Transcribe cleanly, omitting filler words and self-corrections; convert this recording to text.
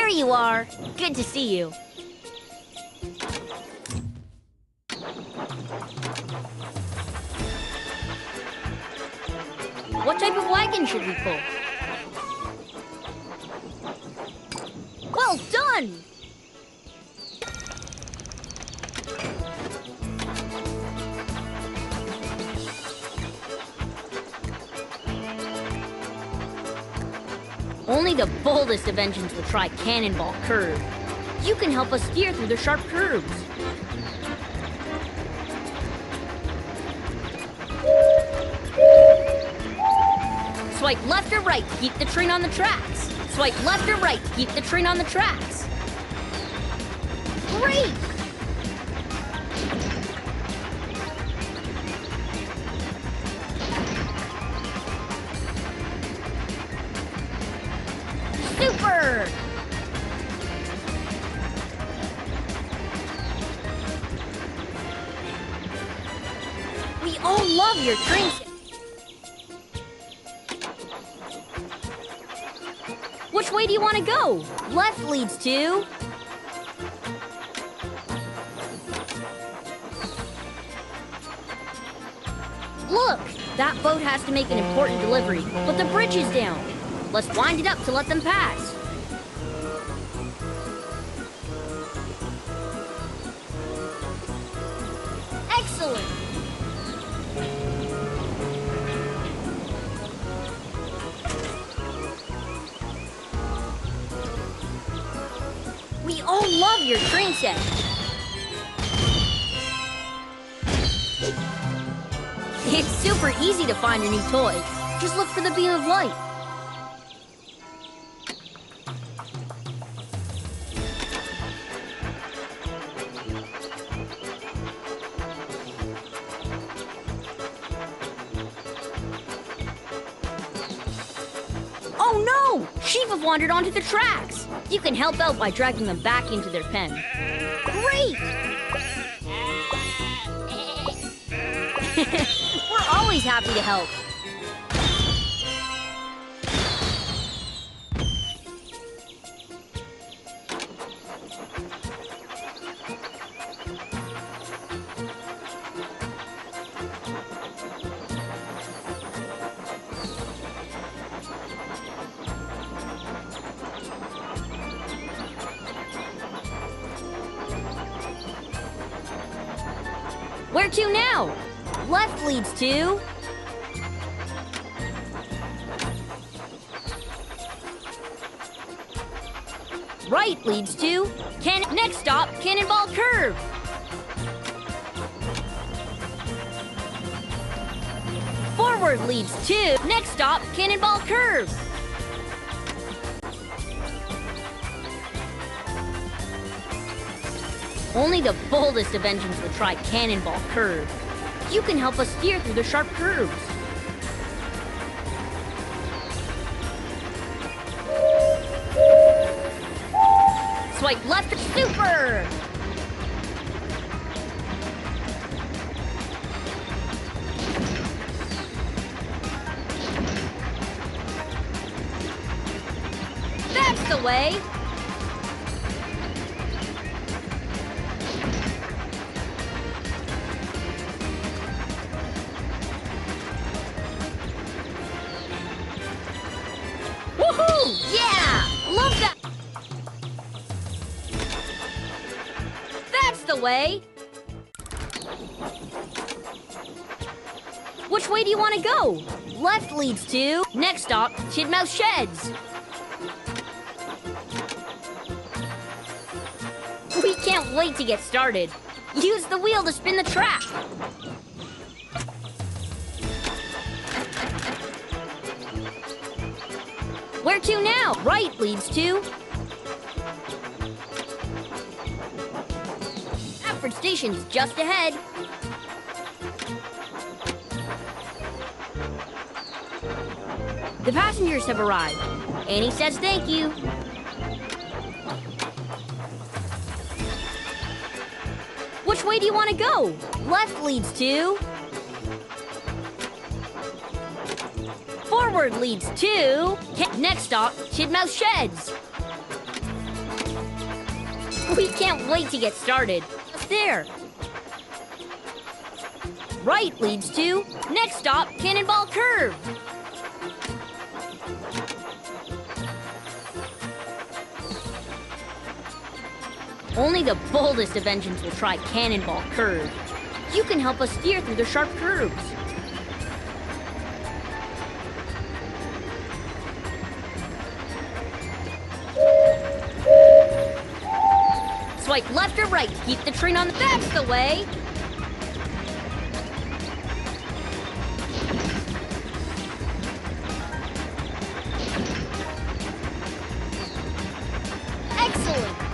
There you are. Good to see you. What type of wagon should we pull? Well done! Only the boldest of engines will try Cannonball Curve. You can help us steer through the sharp curves. Swipe left or right to keep the train on the tracks. Swipe left or right to keep the train on the tracks. Great! Super! We all love your train. Which way do you want to go? Left leads to... Look! That boat has to make an important delivery, but the bridge is down. Let's wind it up to let them pass. Excellent! We all love your train set. It's super easy to find a new toy. Just look for the beam of light. Oh no! Sheep have wandered onto the tracks. You can help out by dragging them back into their pen. Great! We're always happy to help. Where to now? Left leads to... Right leads to... Next stop, Cannonball Curve. Forward leads to... Next stop, Cannonball Curve. Only the boldest of engines will try Cannonball Curve. You can help us steer through the sharp curves. Swipe left, super! That's the way! Woohoo! Yeah! Love that! That's the way! Which way do you want to go? Left leads to... Next stop, Tidmouth Sheds. We can't wait to get started. Use the wheel to spin the track. Where to now? Right leads to... Appford Station's just ahead. The passengers have arrived. Annie says thank you. Which way do you want to go? Left leads to... Forward leads to... Next stop, Tidmouth Sheds. We can't wait to get started. There. Right leads to next stop, Cannonball Curve. Only the boldest of engines will try Cannonball Curve. You can help us steer through the sharp curves. Swipe left or right to keep the train on the back of the way. Excellent!